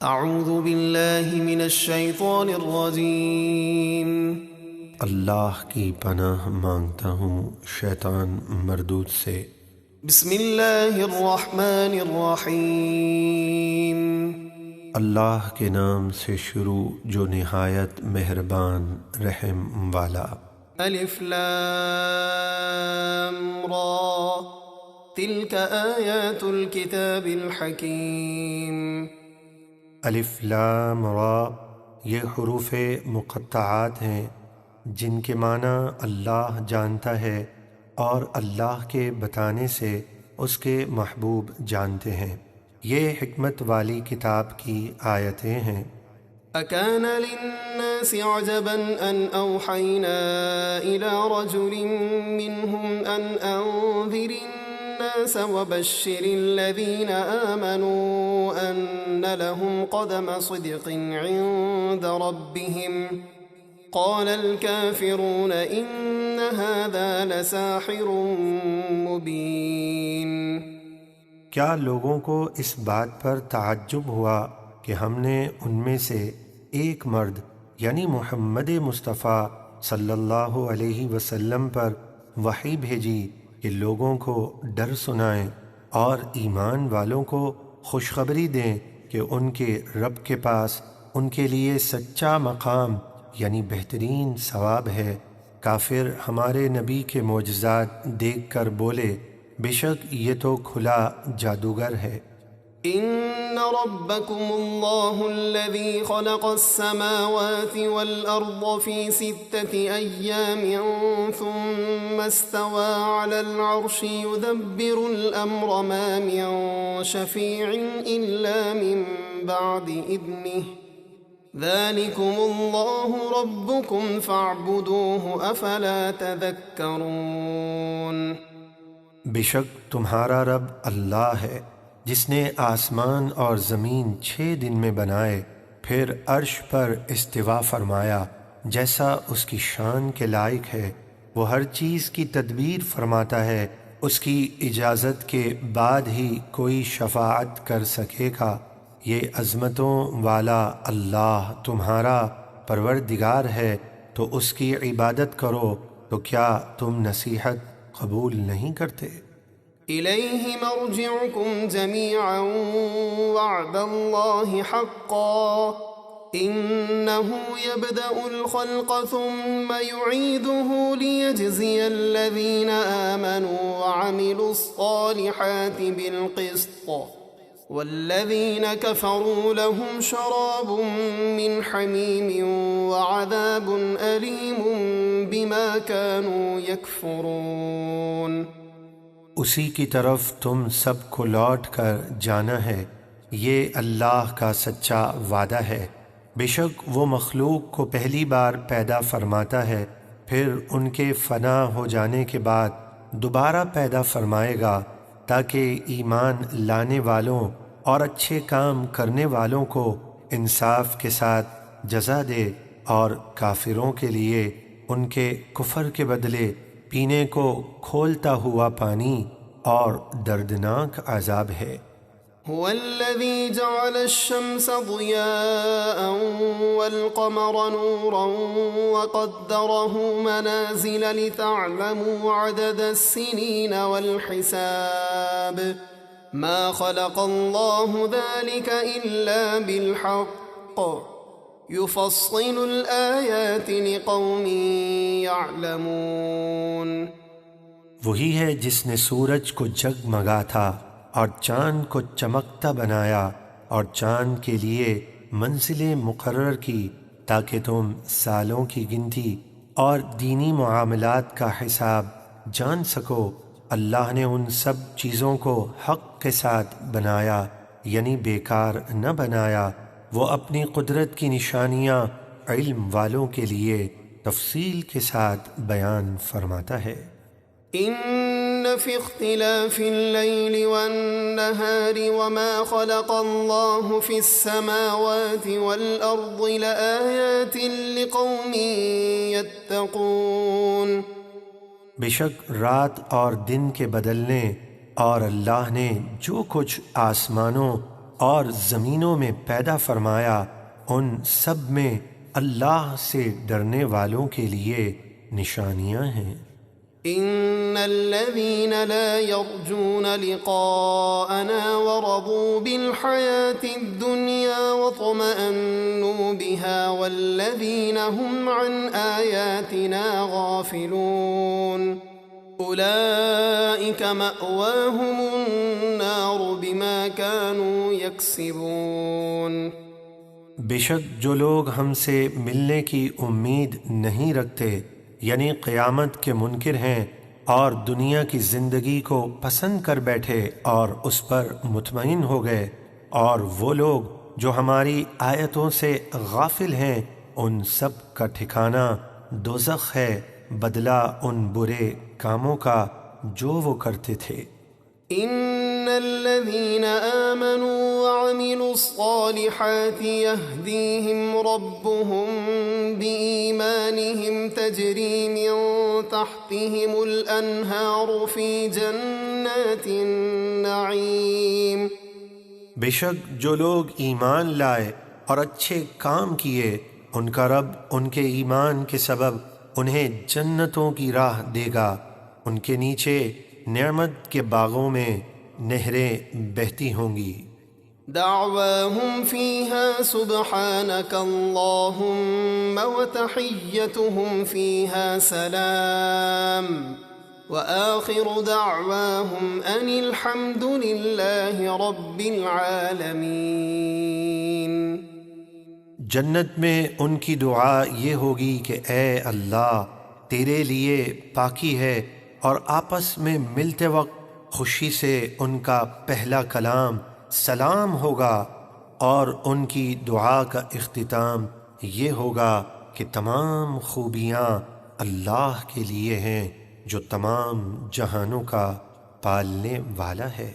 اعوذ باللہ من الشیطان الرجیم۔ اللہ کی پناہ مانگتا ہوں شیطان مردود سے۔ بسم اللہ الرحمن الرحیم۔ اللہ کے نام سے شروع جو نہایت مہربان رحم والا۔ الف لام را تلک آیات الکتاب الحکیم۔ الف لام را یہ حروف مقطعات ہیں جن کے معنی اللہ جانتا ہے اور اللہ کے بتانے سے اس کے محبوب جانتے ہیں۔ یہ حکمت والی کتاب کی آیتیں ہیں۔ اکان للناس عجبا ان اوحینا الى رجل منهم ان انذر الناس وبشر الذين آمنوا ان لهم قدم صدق عند ربهم قال الكافرون ان هذا لساحر مبین۔ کیا لوگوں کو اس بات پر تعجب ہوا کہ ہم نے ان میں سے ایک مرد یعنی محمد مصطفیٰ صلی اللہ علیہ وسلم پر وحی بھیجی کہ لوگوں کو ڈر سنائیں اور ایمان والوں کو خوشخبری دیں کہ ان کے رب کے پاس ان کے لیے سچا مقام یعنی بہترین ثواب ہے۔ کافر ہمارے نبی کے معجزات دیکھ کر بولے بے شک یہ تو کھلا جادوگر ہے۔ ان ربکم اللہ الذی خلق السماوات والارض فی 6 ایام ثم استوى على العرش يدبر الامر ما من شفیع الا من بعد اذنه ذلكم اللہ ربکم فاعبدوه افلا تذکرون۔ بے شک تمہارا رب اللہ ہے جس نے آسمان اور زمین 6 دن میں بنائے، پھر عرش پر استوا فرمایا جیسا اس کی شان کے لائق ہے۔ وہ ہر چیز کی تدبیر فرماتا ہے، اس کی اجازت کے بعد ہی کوئی شفاعت کر سکے گا۔ یہ عظمتوں والا اللہ تمہارا پروردگار ہے تو اس کی عبادت کرو، تو کیا تم نصیحت قبول نہیں کرتے؟ الیہ مرجعکم جمیعا وعد اللہ حقا انه يبدأ الخلق ثم يعيده ليجزي الذين آمنوا وعملوا الصالحات بالقسط والذين كفروا لهم شراب من حميم وعذاب أليم بما كانوا يكفرون۔ اسی کی طرف تم سب کو لوٹ کر جانا ہے، یہ اللہ کا سچا وعدہ ہے۔ بے شک وہ مخلوق کو پہلی بار پیدا فرماتا ہے، پھر ان کے فنا ہو جانے کے بعد دوبارہ پیدا فرمائے گا تاکہ ایمان لانے والوں اور اچھے کام کرنے والوں کو انصاف کے ساتھ جزا دے، اور کافروں کے لیے ان کے کفر کے بدلے پینے کو کھولتا ہوا پانی اور دردناک عذاب ہے۔ هو الذي جعل الشمس ضياء والقمر نورا وقدره منازل لتعلموا عدد السنين والحساب ما خلق الله ذلك إلا بالحق يفصل الآيات لقوم يعلمون۔ وہی ہے جس نے سورج کو جگمگا تھا اور چاند کو چمکتا بنایا اور چاند کے لیے منزلیں مقرر کی تاکہ تم سالوں کی گنتی اور دینی معاملات کا حساب جان سکو۔ اللہ نے ان سب چیزوں کو حق کے ساتھ بنایا یعنی بیکار نہ بنایا۔ وہ اپنی قدرت کی نشانیاں علم والوں کے لیے تفصیل کے ساتھ بیان فرماتا ہے۔ ان فی اختلاف اللیل والنہار وما خلق اللہ فی السماوات والارض لآیات لقوم یتقون۔ بے شک رات اور دن کے بدلنے اور اللہ نے جو کچھ آسمانوں اور زمینوں میں پیدا فرمایا، ان سب میں اللہ سے ڈرنے والوں کے لیے نشانیاں ہیں۔ إن الذين لا يرجون لقاءنا ورضوا بالحياة الدنيا واطمأنوا بها والذين هم عن آياتنا غافلون أولئك مأواهم النار بما كانوا يكسبون۔ بے شک جو لوگ ہم سے ملنے کی امید نہیں رکھتے، یعنی قیامت کے منکر ہیں، اور دنیا کی زندگی کو پسند کر بیٹھے اور اس پر مطمئن ہو گئے، اور وہ لوگ جو ہماری آیتوں سے غافل ہیں، ان سب کا ٹھکانہ دوزخ ہے، بدلہ ان برے کاموں کا جو وہ کرتے تھے۔ إن الذين آمنوا وعملوا الصالحات يهديهم ربهم بإيمانهم تجري من تحتهم الأنهار في جنات النعيم۔ بے شک جو لوگ ایمان لائے اور اچھے کام کیے، ان کا رب ان کے ایمان کے سبب انہیں جنتوں کی راہ دے گا، ان کے نیچے نعمت کے باغوں میں نہریں بہتی ہوں گی۔ دعواهم فيها سبحانك اللهم وتحيتهم فيها سلام وآخر دعواهم أن الحمد لله رب العالمين۔ جنت میں ان کی دعا یہ ہوگی کہ اے اللہ، تیرے لیے پاکی ہے، اور آپس میں ملتے وقت خوشی سے ان کا پہلا کلام سلام ہوگا، اور ان کی دعا کا اختتام یہ ہوگا کہ تمام خوبیاں اللہ کے لیے ہیں جو تمام جہانوں کا پالنے والا ہے۔